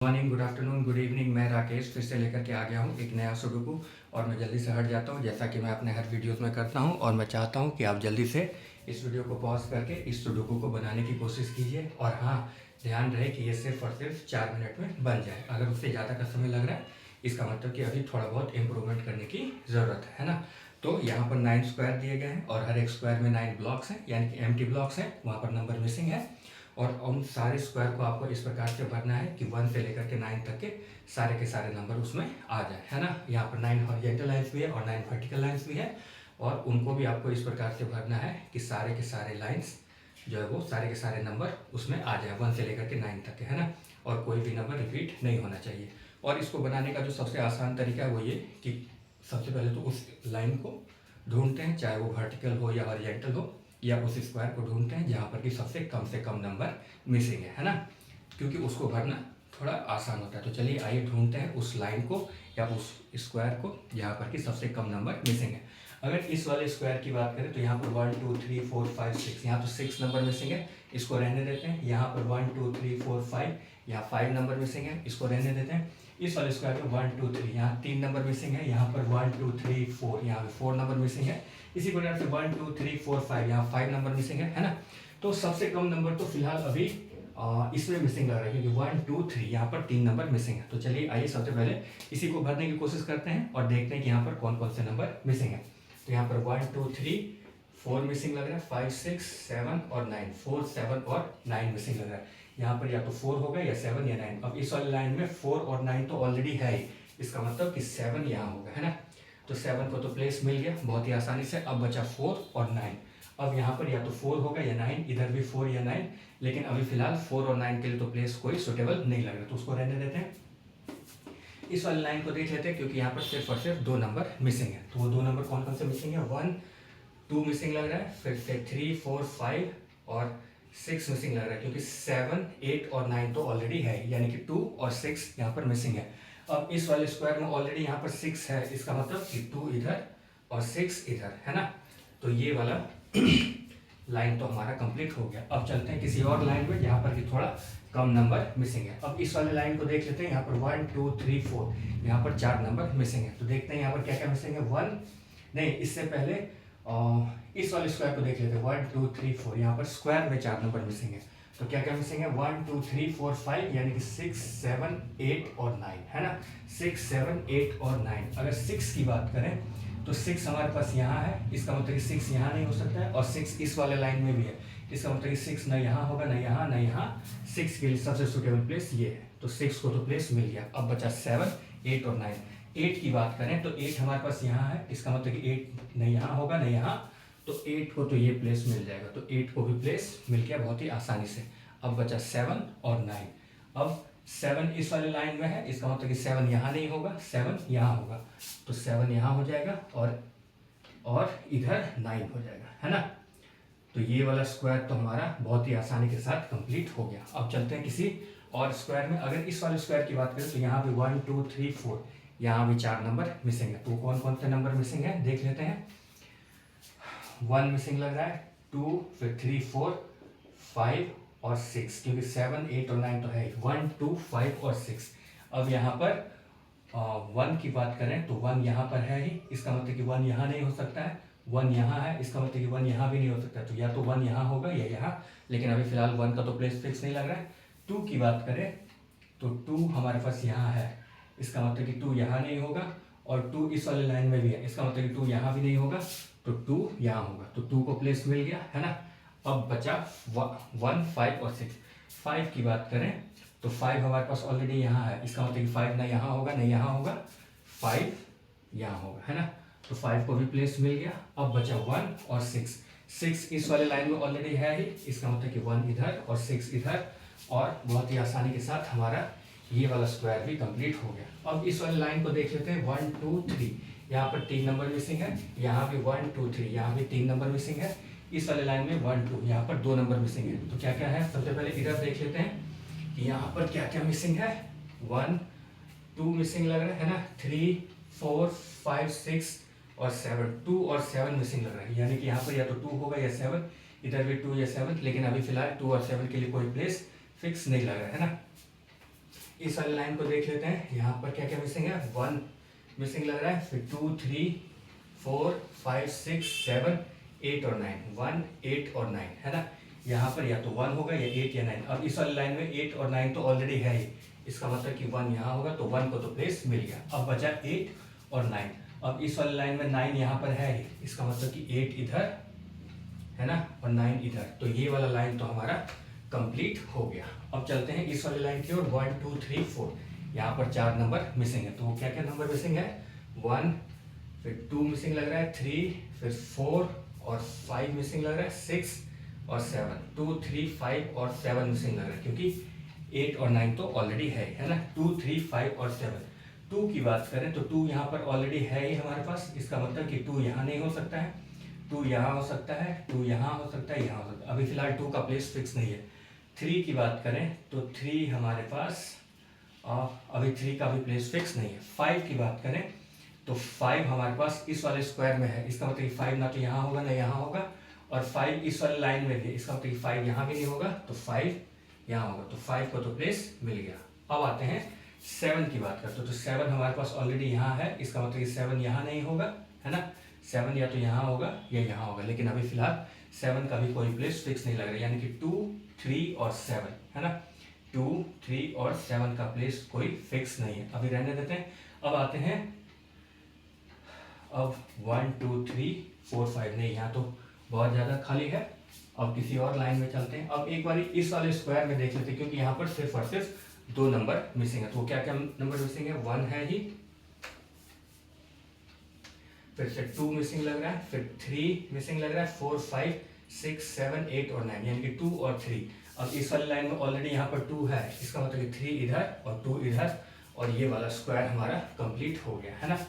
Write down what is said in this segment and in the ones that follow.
Morning, good afternoon, good evening. मैं राकेश फिर से लेकर के आ गया हूँ एक नया सुडोकू। और मैं जल्दी से हट जाता हूँ जैसा कि मैं अपने हर वीडियोस में करता हूँ। और मैं चाहता हूँ कि आप जल्दी से इस वीडियो को पॉज करके इस सुडोकू को बनाने की कोशिश कीजिए। और हाँ, ध्यान रहे कि ये सिर्फ और सिर्फ 4 मिनट में बन जाए। अगर उससे ज़्यादा का समय लग रहा है, इसका मतलब कि अभी थोड़ा बहुत इम्प्रूवमेंट करने की ज़रूरत है ना। तो यहाँ पर 9 स्क्वायर दिए गए हैं और हर एक स्क्वायर में 9 ब्लॉक्स हैं, यानी कि एम्प्टी ब्लॉक्स हैं, वहाँ पर नंबर मिसिंग है। और उन सारे स्क्वायर को आपको इस प्रकार से भरना है कि 1 से लेकर के 9 तक के सारे नंबर उसमें आ जाए, है ना। यहाँ पर 9 हॉरिजॉन्टल लाइन्स भी है और 9 वर्टिकल लाइन्स भी है। और उनको भी आपको इस प्रकार से भरना है कि सारे के सारे लाइन्स जो है वो सारे के सारे नंबर उसमें आ जाए 1 से लेकर के 9 तक के, है ना। और कोई भी नंबर रिपीट नहीं होना चाहिए। और इसको बनाने का जो सबसे आसान तरीका है वो ये कि सबसे पहले तो उस लाइन को ढूंढते हैं, चाहे वो वर्टिकल हो या हॉरिजॉन्टल हो, या उस स्क्वायर को ढूंढते हैं जहाँ पर कि सबसे कम नंबर मिसिंग है ना। क्योंकि उसको भरना थोड़ा आसान होता है। तो चलिए आइए ढूंढते हैं उस लाइन को या उस स्क्वायर को जहाँ पर कि सबसे कम नंबर मिसिंग है। अगर इस वाले स्क्वायर की बात करें तो यहाँ पर 1 2 3 4 5 6, यहाँ तो 6 नंबर मिसिंग है, इसको रहने देते हैं। यहाँ पर 1 2 3 4 5, यहाँ 5 नंबर मिसिंग है, इसको रहने देते हैं। इस वाले स्क्वायर में 1 2 3, यहाँ 3 नंबर मिसिंग है, यहाँ पर 1 2 3 4, यहाँ पे 4 नंबर मिसिंग है। इसी प्रकार से 1 2 3 4 5, यहाँ 5 नंबर मिसिंग है ना। तो सबसे कम नंबर तो फिलहाल अभी इसमें मिसिंग लग रहा है, क्योंकि 1 2 3 यहाँ पर 3 नंबर मिसिंग है। तो चलिए आइए सबसे पहले इसी को भरने की कोशिश करते हैं और देखते हैं कि यहाँ पर कौन कौन से नंबर मिसिंग है। तो यहाँ पर 1 2 3 4 मिसिंग लग रहा है, 5 6 7 और 9, 4 7 और 9 मिसिंग लग रहा है। यहाँ पर या तो 4 होगा या 7 या 9। अब इस वाली लाइन में 4 और 9 तो ऑलरेडी है ही, इसका मतलब कि 7 यहाँ होगा, है ना। तो 7 को तो प्लेस मिल गया बहुत ही आसानी से। अब बचा 4 और 9। अब यहाँ पर या तो 4 होगा या 9, इधर भी 4 या 9, लेकिन अभी फिलहाल 4 और 9 के लिए तो प्लेस कोई सुटेबल नहीं लग रहा, तो उसको रहने देते हैं। इस वाली लाइन को देख लेते हैं, क्योंकि यहाँ पर सिर्फ और सिर्फ 2 नंबर मिसिंग है। तो वो 2 नंबर कौन कौन से मिसिंग है? 1 2 मिसिंग लग रहा है, फिर से 3 4 5 और 6 मिसिंग लग रहा है, क्योंकि 7 8 और 9 तो ऑलरेडी है, यानी कि 2 और 6 यहाँ पर मिसिंग है। अब इस वाले स्क्वायर में ऑलरेडी यहाँ पर 6 है, इसका मतलब कि 2 इधर और 6 इधर, है ना। तो ये वाला लाइन तो हमारा कंप्लीट हो गया। अब चलते हैं किसी और लाइन में जहाँ पर कि थोड़ा कम नंबर मिसिंग है। अब इस वाले लाइन को देख लेते हैं। यहाँ पर 1 2 3 4, यहाँ पर 4 नंबर मिसिंग है। तो देखते हैं यहाँ पर क्या क्या मिसिंग है। 1 नहीं, इससे पहले इस वाले स्क्वायर को देख लेते हैं। 1 2 3 4, यहाँ पर स्क्वायर में 4 नंबर मिसिंग है। तो क्या क्या मिसिंग है? 1 2 3 4 5, यानी कि 6 7 8 और 9, है ना। 6 7 8 और 9। अगर 6 की बात करें तो 6 हमारे पास यहाँ है, इसका मतलब कि 6 यहाँ नहीं हो सकता है, और 6 इस वाले लाइन में भी है, इसका मतलब कि 6 न यहाँ होगा न यहाँ न यहाँ। 6 के लिए सबसे सुटेबल प्लेस ये है, तो 6 को तो प्लेस मिल गया। अब बचा 7 8 और 9। 8 की बात करें तो 8 हमारे पास यहाँ है, इसका मतलब कि 8 न यहाँ होगा न यहाँ, तो 8 को तो ये प्लेस मिल जाएगा। तो 8 को भी प्लेस मिल गया बहुत ही आसानी से। अब बचा 7 और 9। अब 7 इस वाले लाइन में है, इसका मतलब कि 7 यहाँ नहीं होगा, 7 यहाँ होगा, तो 7 यहाँ हो जाएगा और इधर 9 हो जाएगा, है ना। तो ये वाला स्क्वायर तो हमारा बहुत ही आसानी के साथ कंप्लीट हो गया। अब चलते हैं किसी और स्क्वायर में। अगर इस वाले स्क्वायर की बात करें तो यहाँ भी 1 2 3 4, यहाँ भी 4 नंबर मिसिंग है। तो कौन कौन से नंबर मिसिंग है देख लेते हैं। 1 मिसिंग लग रहा है, 2 फिर 3 4 5 और 6, क्योंकि 7 8 और 9 तो है 1 2 5 और 6। अब यहाँ पर 1 की बात करें तो 1 यहाँ पर है ही, इसका मतलब कि 1 यहाँ नहीं हो सकता है। 1 यहाँ है, इसका मतलब कि 1 यहाँ भी नहीं हो सकता, तो या तो 1 यहाँ होगा या यहाँ, लेकिन अभी फिलहाल 1 का तो प्लेस फिक्स नहीं लग रहा है। 2 की बात करें तो 2 हमारे पास यहाँ है, इसका मतलब कि 2 यहाँ नहीं होगा, और 2 इस वाले लाइन में भी है, इसका मतलब कि 2 यहाँ भी नहीं होगा, तो 2 यहाँ होगा, तो 2 को प्लेस मिल गया, है ना। अब बचा 1 5 और 6। 5 की बात करें तो 5 हमारे पास ऑलरेडी यहाँ है, इसका मतलब कि 5 ना यहाँ होगा ना यहाँ होगा, 5 यहाँ होगा, है ना। तो 5 को भी प्लेस मिल गया। अब बचा 1 और 6। 6 इस वाले लाइन में ऑलरेडी है ही, इसका मतलब कि 1 इधर और 6 इधर, और बहुत ही आसानी के साथ हमारा ये वाला स्क्वायर भी कंप्लीट हो गया। अब इस वाले लाइन को देख लेते हैं। 1 2 3, यहाँ पर 3 नंबर मिसिंग है, यहाँ भी 1 2 3, यहाँ भी 3 नंबर मिसिंग है। इस वाले लाइन में 1 2, यहाँ पर 2 नंबर मिसिंग है। तो क्या क्या है, सबसे पहले इधर देख लेते हैं कि यहाँ पर क्या क्या मिसिंग है। 1 2 मिसिंग लग रहा है ना, 3 4 5 6 और 7, 2 और 7 मिसिंग लग रहा है, यानी कि यहाँ पर या तो 2 होगा या 7, इधर भी 2 या 7, लेकिन अभी फिलहाल 2 और 7 के लिए कोई प्लेस फिक्स नहीं लग रहा है ना। इस वाली लाइन को देख लेते हैं, यहाँ पर क्या क्या मिसिंग है, 1 मिसिंग लग रहा है, फिर 2 3 4 5 6 7 8 और 9, 1 8 और 9 है ना। यहाँ पर या तो 1 होगा या 8 या 9। अब इस वाली लाइन में 8 और 9 तो ऑलरेडी है ही, इसका मतलब कि 1 यहाँ होगा, तो 1 को तो प्लेस मिल गया। अब बचा 8 और 9। अब इस वाली लाइन में 9 यहाँ पर है ही, इसका मतलब कि 8 इधर है ना और 9 इधर, तो ये वाला लाइन तो हमारा कंप्लीट हो गया। अब चलते हैं इस वाली लाइन की ओर। 1 2 3 4, यहाँ पर 4 नंबर मिसिंग है, तो वो क्या क्या नंबर मिसिंग है, 1, फिर 2 मिसिंग लग रहा है, 3, फिर 4 और 5 मिसिंग लग रहा है, 6 और 7, 2 3 5 और 7 मिसिंग लग रहा है, क्योंकि 8 और 9 तो ऑलरेडी है ना। 2 3 5 और 7, 2 की बात करें तो 2 यहाँ पर ऑलरेडी है ही हमारे पास, इसका मतलब कि 2 यहाँ नहीं हो सकता है, 2 यहाँ हो सकता है, 2 यहाँ हो सकता है, यहाँ हो सकता है। अभी फिलहाल 2 का प्लेस फिक्स नहीं है। 3 की बात करें तो 3 हमारे पास अभी 3 का भी प्लेस फिक्स नहीं है। 5 की बात करें तो 5 हमारे पास इस वाले स्क्वायर में है, इसका मतलब 5 ना तो यहाँ होगा ना यहाँ होगा, और 5 इस वाले लाइन में भी है, इसका मतलब 5 यहाँ भी नहीं होगा, तो 5 यहाँ होगा, तो 5 को तो प्लेस मिल गया। अब आते हैं 7 की बात करते तो 7 हमारे पास ऑलरेडी यहाँ है, इसका मतलब 7 यहाँ नहीं होगा है ना। 7 या तो यहाँ होगा या यहाँ होगा, लेकिन अभी फिलहाल 7 का भी कोई प्लेस फिक्स नहीं लग रहा है, यानी कि 2 3 और 7 है ना। 2 3 और 7 का प्लेस कोई फिक्स नहीं है, अभी रहने देते हैं। अब आते हैं, अब 1 2 3 4 5 नहीं, यहाँ तो बहुत ज़्यादा खाली है। अब किसी और लाइन में चलते हैं। अब एक बार इस वाले स्क्वायर में देख लेते हैं, क्योंकि यहाँ पर सिर्फ और सिर्फ 2 नंबर मिसिंग है। तो क्या क्या नंबर मिसिंग है, 1 है ही, फिर से 2 मिसिंग लग रहा है, फिर 3 मिसिंग लग रहा है, 4 5 6 7 8 और 9, यानी कि 2 और 3। अब इस वाली लाइन में ऑलरेडी यहाँ पर 2 है, इसका मतलब 3 इधर और 2 इधर, और ये वाला स्क्वायर हमारा कंप्लीट हो गया है ना।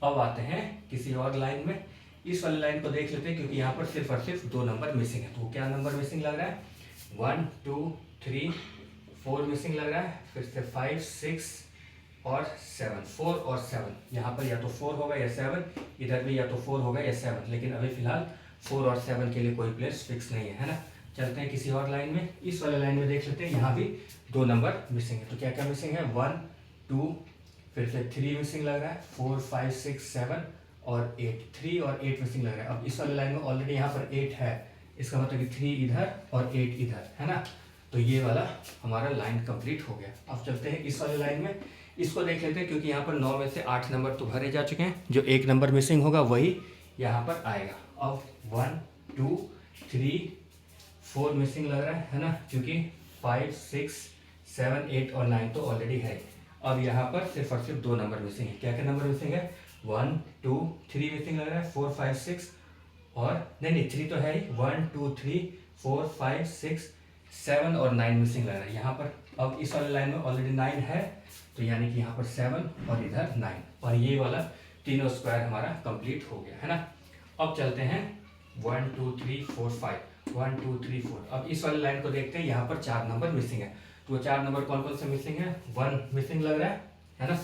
अब आते हैं किसी और लाइन में। इस वाली लाइन को देख लेते हैं, क्योंकि यहाँ पर सिर्फ और सिर्फ 2 नंबर मिसिंग है। तो क्या नंबर मिसिंग लग रहा है, 1 2 3 4 मिसिंग लग रहा है, फिर से 5 6 और 7, 4 और 7, यहाँ पर या तो 4 होगा या 7, इधर भी या तो 4 होगा या 7, लेकिन अभी फिलहाल 4 और 7 के लिए कोई प्लेस फिक्स नहीं है ना। चलते हैं किसी और लाइन में। इस वाले लाइन में देख लेते हैं, यहाँ भी 2 नंबर मिसिंग है। तो क्या क्या मिसिंग है, 1 2, फिर से 3 मिसिंग लग रहा है, 4 5 6 7 और 8, 3 और 8 मिसिंग लग रहा है। अब इस वाले लाइन में ऑलरेडी यहाँ पर 8 है, इसका मतलब कि 3 इधर और 8 इधर है ना। तो ये वाला हमारा लाइन कंप्लीट हो गया। अब चलते हैं इस वाले लाइन में, इसको देख लेते हैं, क्योंकि यहाँ पर 9 में से 8 नंबर तो भरे जा चुके हैं, जो 1 नंबर मिसिंग होगा वही यहाँ पर आएगा। अब 1 2 3 4 मिसिंग लग रहा है ना, क्योंकि 5 6 7 8 और 9 तो ऑलरेडी है। अब यहाँ पर सिर्फ और सिर्फ 2 नंबर मिसिंग है। क्या क्या नंबर मिसिंग है, 1 2 3 मिसिंग लग रहा है, 4 5 6 और नहीं 3 तो है ही, 1 2 3 4 5 6 7 और 9 मिसिंग लग रहा है यहाँ पर। अब इस वाले लाइन में ऑलरेडी 9 है, तो यानी कि यहाँ पर 7 और इधर 9, और ये वाला तीनों स्क्वायर हमारा कंप्लीट हो गया है ना। अब चलते हैं 1 2 3 4 5, 1 2 3 4। अब इस वाली लाइन को देखते हैं, यहाँ पर 4 नंबर मिसिंग है। तो 4 नंबर कौन कौन से मिसिंग है, 1 मिसिंग लग रहा है ना,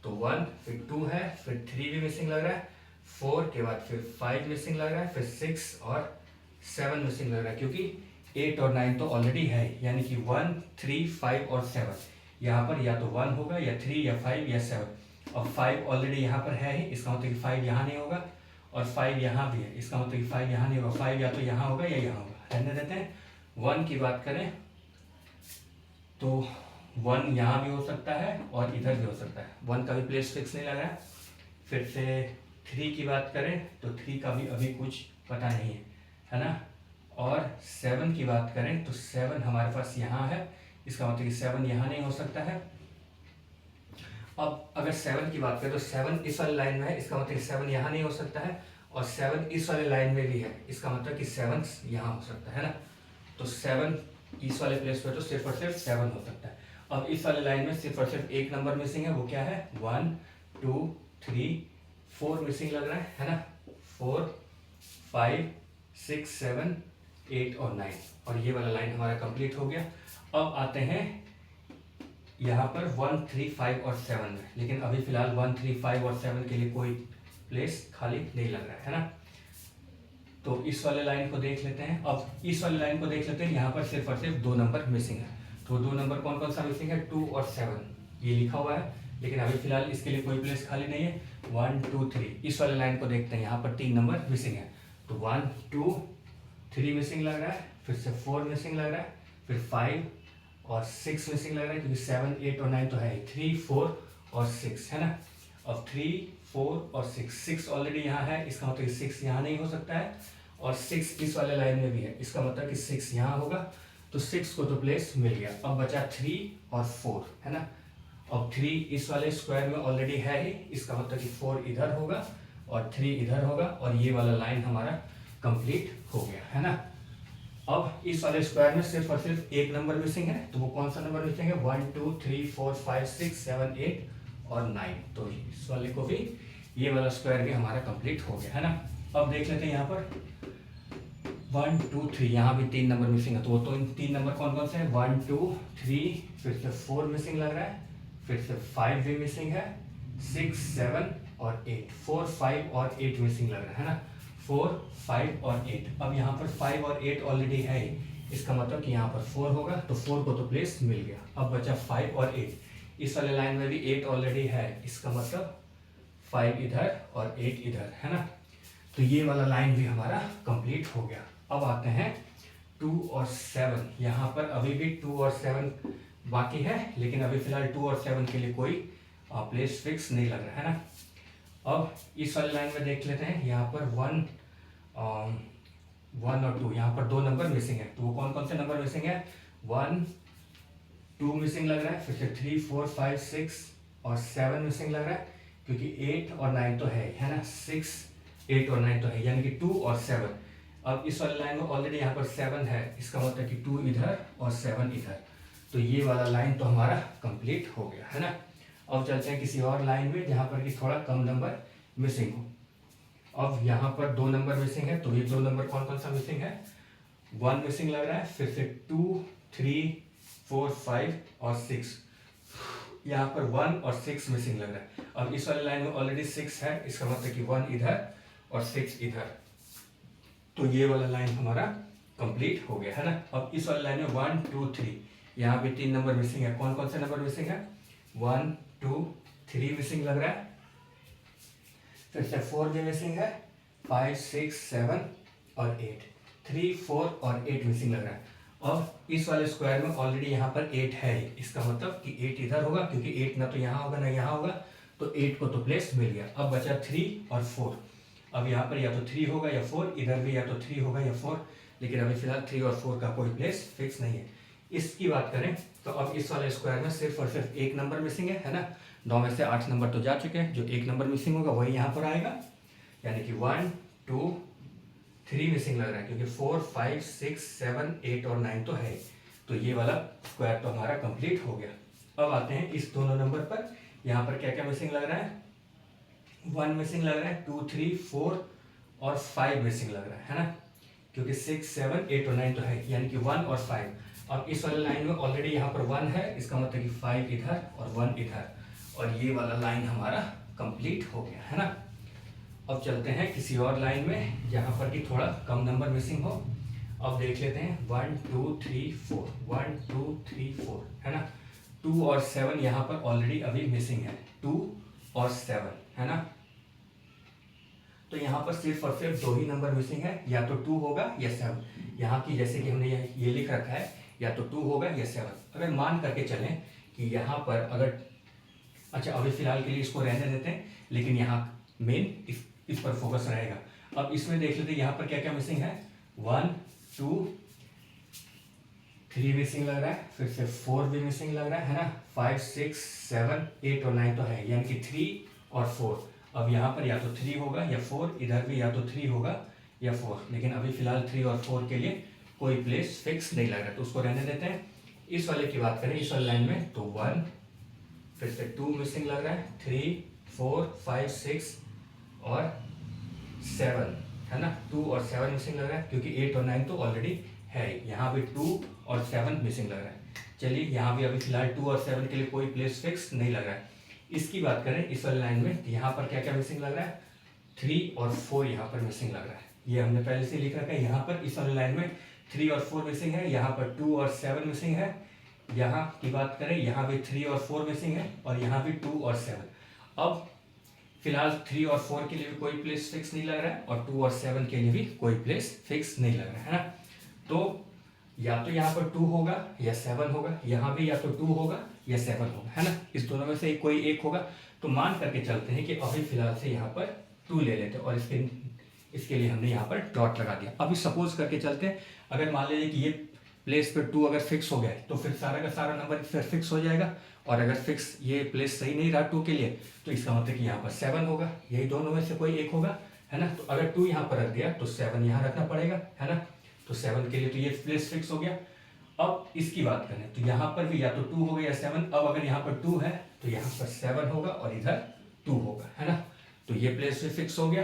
तो 1, फिर 2 है, फिर 3 भी मिसिंग लग रहा है, 4 के बाद फिर 5 मिसिंग लग रहा है, फिर 6 और 7 मिसिंग लग रहा है, क्योंकि 8 और 9 तो ऑलरेडी है, यानी कि 1 3 5 और 7, यहाँ पर या तो 1 होगा या 3 या 5 या 7। और 5 ऑलरेडी यहाँ पर है ही, इसका मतलब कि 5 यहाँ नहीं होगा, और 5 यहाँ भी है, इसका मतलब कि 5 यहाँ नहीं होगा, 5 या तो यहाँ होगा या यहाँ होगा, रहने देते हैं। 1 की बात करें तो 1 यहाँ भी हो सकता है और इधर भी हो सकता है, 1 का भी प्लेस फिक्स नहीं लग रहा है। फिर से 3 की बात करें तो 3 का भी अभी कुछ पता नहीं है ना। और 7 की बात करें तो 7 हमारे पास यहाँ है, इसका मतलब कि 7 यहाँ नहीं हो सकता है। अब अगर 7 की बात करें तो 7 इस वाली लाइन में है, इसका मतलब कि 7 यहाँ नहीं हो सकता है, और 7 इस वाले लाइन में भी है, इसका मतलब कि 7 यहाँ हो सकता है ना। तो 7 इस वाले प्लेस पे तो सिर्फ और सिर्फ 7 हो सकता है। अब इस वाले लाइन में सिर्फ और सिर्फ एक नंबर मिसिंग है, वो क्या है, 1 2 3 4 मिसिंग लग रहा है ना, 4 5 6 7 8 और 9, और ये वाला लाइन हमारा कंप्लीट हो गया। अब आते हैं यहाँ पर 1 3 5 और 7 में, लेकिन अभी फिलहाल 1 3 5 और 7 के लिए कोई प्लेस खाली नहीं लग रहा है ना। तो इस वाले लाइन को देख लेते हैं। अब इस वाले लाइन को देख लेते हैं, यहाँ पर सिर्फ और सिर्फ 2 नंबर मिसिंग है। तो 2 नंबर कौन कौन सा मिसिंग है, 2 और 7 ये लिखा हुआ है, लेकिन अभी फिलहाल इसके लिए कोई प्लेस खाली नहीं है। 1 2 3 इस वाले लाइन को देखते हैं, यहाँ पर 3 नंबर मिसिंग है, तो 1 2 3 मिसिंग लग रहा है, फिर से 4 मिसिंग लग रहा है, फिर 5 और 6 मिसिंग लग रहा है, क्योंकि 7 8 और 9 तो है, 3 4 और 6 है ना। अब 3 4 और 6 ऑलरेडी यहाँ है, इसका मतलब कि 6 यहाँ नहीं हो सकता है, और 6 इस वाले लाइन में भी है, इसका मतलब कि 6 यहाँ होगा, तो 6 को तो प्लेस मिल गया। अब बचा 3 और 4 है ना। अब 3 इस वाले स्क्वायर में ऑलरेडी है ही, इसका मतलब कि 4 इधर होगा और 3 इधर होगा, और ये वाला लाइन हमारा कंप्लीट हो गया है ना। अब इस वाले स्क्वायर में सिर्फ और सिर्फ एक नंबर मिसिंग है, तो वो कौन सा नंबर मिसिंग है, 1 2 3 4 5 6 7 8 और 9, तो इस वाले को भी, ये वाला स्क्वायर भी हमारा कंप्लीट हो गया है ना। अब देख लेते हैं यहाँ पर 1 2 3 यहाँ भी 3 नंबर मिसिंग है, तो वो तो इन 3 नंबर कौन कौन से हैं, 1 2 3, फिर से 4 मिसिंग लग रहा है, फिर से 5 भी मिसिंग है, 6 7 और 8, 4 5 और 8 मिसिंग लग रहा है ना, 4 5 और 8। अब यहाँ पर 5 और 8 ऑलरेडी है, इसका मतलब कि यहाँ पर 4 होगा, तो 4 को तो प्लेस मिल गया। अब बचा 5 और 8, इस वाले लाइन में भी 8 ऑलरेडी है, इसका मतलब 5 इधर और 8 इधर है ना, तो ये वाला लाइन भी हमारा कंप्लीट हो गया। अब आते हैं 2 और 7, यहाँ पर अभी भी 2 और 7 बाकी है, लेकिन अभी फिलहाल 2 और 7 के लिए कोई प्लेस फिक्स नहीं लग रहा है ना। अब इस वाले लाइन में देख लेते हैं, यहाँ पर 1 और 2, यहाँ पर 2 नंबर मिसिंग है, तो वो कौन कौन से नंबर मिसिंग है, 1 2 मिसिंग लग रहा है, फिर से 3 4 5 6 और 7 मिसिंग लग रहा है, क्योंकि 8 और 9 तो है ना, 6 8 और 9 तो है, यानी कि 2 और 7। अब इस वाले लाइन में ऑलरेडी यहाँ पर 7 है, इसका मतलब कि 2 इधर और 7 इधर, तो ये वाला लाइन तो हमारा कंप्लीट हो गया है ना। अब चलते हैं किसी और लाइन में जहाँ पर कि थोड़ा कम नंबर मिसिंग हो। अब यहाँ पर 2 नंबर मिसिंग है, तो ये 2 नंबर कौन कौन सा मिसिंग है, 1 मिसिंग लग रहा है, फिर से 2 3 4 5 और 6, यहाँ पर 1 और 6 मिसिंग लग रहा है। अब इस वाले लाइन में ऑलरेडी 6 है, इसका मतलब कि 1 इधर और 6 इधर, तो ये वाला लाइन हमारा कंप्लीट हो गया है ना। अब इस वाले लाइन में 1 2 3, यहाँ भी 3 नंबर मिसिंग है, कौन कौन से नंबर मिसिंग है, 1 2 3 मिसिंग लग रहा है, फिर से 4 भी मिसिंग है, 5 6 7 और 8, 3 4 और 8 मिसिंग लग रहा है। अब इस वाले स्क्वायर में ऑलरेडी यहाँ पर 8 है, इसका मतलब कि 8 इधर होगा, क्योंकि 8 ना तो यहाँ होगा ना यहाँ होगा, तो 8 को तो प्लेस मिल गया। अब बचा 3 और 4, अब यहाँ पर या तो 3 होगा या 4, इधर भी या तो 3 होगा या 4, लेकिन अभी फिलहाल 3 और 4 का कोई प्लेस फिक्स नहीं है। इसकी बात करें तो अब इस वाले स्क्वायर में सिर्फ और सिर्फ एक नंबर मिसिंग है ना, 9 में से 8 नंबर तो जा चुके हैं, जो एक नंबर मिसिंग होगा वही यहाँ पर आएगा, यानी कि 1 2 3 मिसिंग लग रहा है, क्योंकि 4 5 6 7 8 और 9 तो है, तो ये वाला स्क्वायर तो हमारा कंप्लीट हो गया। अब आते हैं इस दोनों नंबर पर, यहाँ पर क्या क्या मिसिंग लग रहा है, 1 मिसिंग लग रहा है, 2 3 4 और 5 मिसिंग लग रहा है ना, क्योंकि 6 7 8 और 9 तो है, यानी कि 1 और 5। अब इस वाले लाइन में ऑलरेडी यहाँ पर 1 है, इसका मतलब कि 5 इधर और 1 इधर, और ये वाला लाइन हमारा कंप्लीट हो गया है ना। अब चलते हैं किसी और लाइन में जहाँ पर कि थोड़ा कम नंबर मिसिंग हो। अब देख लेते हैं 1 2 3 4, 1 2 3 4 है ना, 2 और 7 यहाँ पर ऑलरेडी अभी मिसिंग है, 2 और 7 है ना, तो यहाँ पर सिर्फ और सिर्फ 2 ही नंबर मिसिंग है, या तो 2 होगा या 7। यहाँ की जैसे कि हमने ये लिख रखा है, या तो 2 होगा या 7। अगर मान करके चलें कि यहाँ पर अगर, अच्छा अभी फिलहाल के लिए इसको रहने देते हैं, लेकिन यहाँ मेन इस पर फोकस रहेगा। अब इसमें देख लेते हैं यहाँ पर क्या क्या मिसिंग है, 1 2 3 मिसिंग लग रहा है, फिर से 4 भी मिसिंग लग रहा है ना, 5 6 7 8 और 9 तो है, यानी कि 3 और 4। अब यहाँ पर या तो 3 होगा या 4, इधर भी या तो 3 होगा या 4, लेकिन अभी फिलहाल 3 और 4 के लिए कोई प्लेस फिक्स नहीं लग रहा, तो उसको रहने देते हैं। इस वाले की बात करें, इस वाले लाइन में तो 1, फिर से 2 मिसिंग लग रहा है, 3 4 5 6 और 7 है ना, 2 और 7 मिसिंग लग रहा है, क्योंकि 8 और 9 तो ऑलरेडी है, यहाँ भी 2 और 7 मिसिंग लग रहा है। चलिए यहाँ भी अभी फिलहाल 2 और 7 के लिए कोई प्लेस फिक्स नहीं लग रहा है। इसकी बात करें इस वाले लाइन में, तो यहाँ पर क्या क्या मिसिंग लग रहा है, 3 और 4 यहाँ पर मिसिंग लग रहा है, ये हमने पहले से लिख रखा है। यहाँ पर इस वाले लाइन में 3 और 4 मिसिंग है, यहाँ पर 2 और 7 मिसिंग है, यहाँ की बात करें, यहाँ भी 3 और 4 मिसिंग है और यहाँ भी 2 और 7। अब फिलहाल 3 और 4 के लिए भी कोई प्लेस फिक्स नहीं लग रहा है और 2 और 7 के लिए भी कोई प्लेस फिक्स नहीं लग रहा है ना। तो या तो यहाँ पर 2 होगा या 7 होगा, यहाँ भी या तो 2 होगा या 7 होगा, है ना। इस दोनों में से कोई एक होगा। तो मान करके चलते हैं कि अभी फिलहाल से यहाँ पर 2 ले लेते हैं और इसके लिए हमने यहाँ पर डॉट लगा दिया। अभी सपोज करके चलते हैं, अगर मान लीजिए कि ये प्लेस पर 2 अगर फिक्स हो गया है तो फिर सारा का सारा नंबर फिर फिक्स हो जाएगा। और अगर फिक्स ये प्लेस सही नहीं रहा 2 के लिए तो इसका मतलब कि यहाँ पर 7 होगा, यही दोनों में से कोई एक होगा, है ना। तो अगर 2 यहाँ पर रख दिया तो 7 यहाँ रखना पड़ेगा, है ना। तो 7 के लिए तो ये प्लेस फिक्स हो गया। अब इसकी बात करें तो यहाँ पर भी या तो 2 होगा या 7। अब अगर यहाँ पर 2 है तो यहाँ पर 7 होगा और इधर 2 होगा, है ना। तो ये प्लेस भी फिक्स हो गया।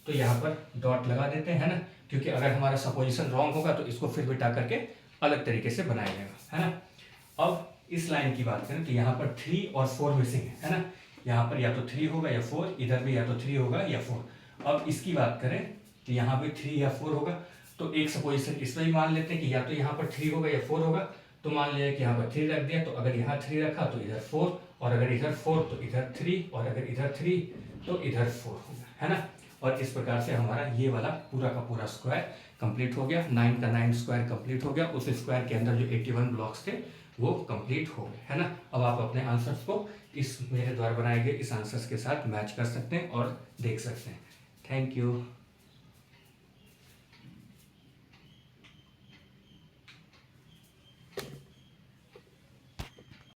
तो यहाँ पर डॉट लगा देते हैं, है ना, क्योंकि अगर हमारा सपोजिशन रॉन्ग होगा तो इसको फिर बिठा करके अलग तरीके से बनाया जाएगा, है ना। अब इस लाइन की बात करें तो यहाँ पर 3 और 4 मिसिंग है ना। यहाँ पर या तो 3 होगा या 4, इधर भी या तो 3 होगा या 4। अब इसकी बात करें तो यहाँ भी 3 या 4 होगा। तो एक सपोजिशन इसमें भी मान लेते हैं कि या तो यहाँ पर 3 होगा या 4 होगा। तो मान लिया कि यहाँ पर 3 रख दिया, तो अगर यहाँ 3 रखा तो इधर 4, और अगर इधर 4 तो इधर 3, और अगर इधर 3 तो इधर 4 होगा, है ना। और इस प्रकार से हमारा ये वाला पूरा का पूरा स्क्वायर कंप्लीट हो गया। 9 का 9 स्क्वायर कंप्लीट हो गया। उस स्क्वायर के अंदर जो 81 ब्लॉक्स थे वो कंप्लीट हो गए, है ना। अब आप अपने आंसर्स को इस मेरे द्वारा बनाए गए इस आंसर्स के साथ मैच कर सकते हैं और देख सकते हैं। Thank you.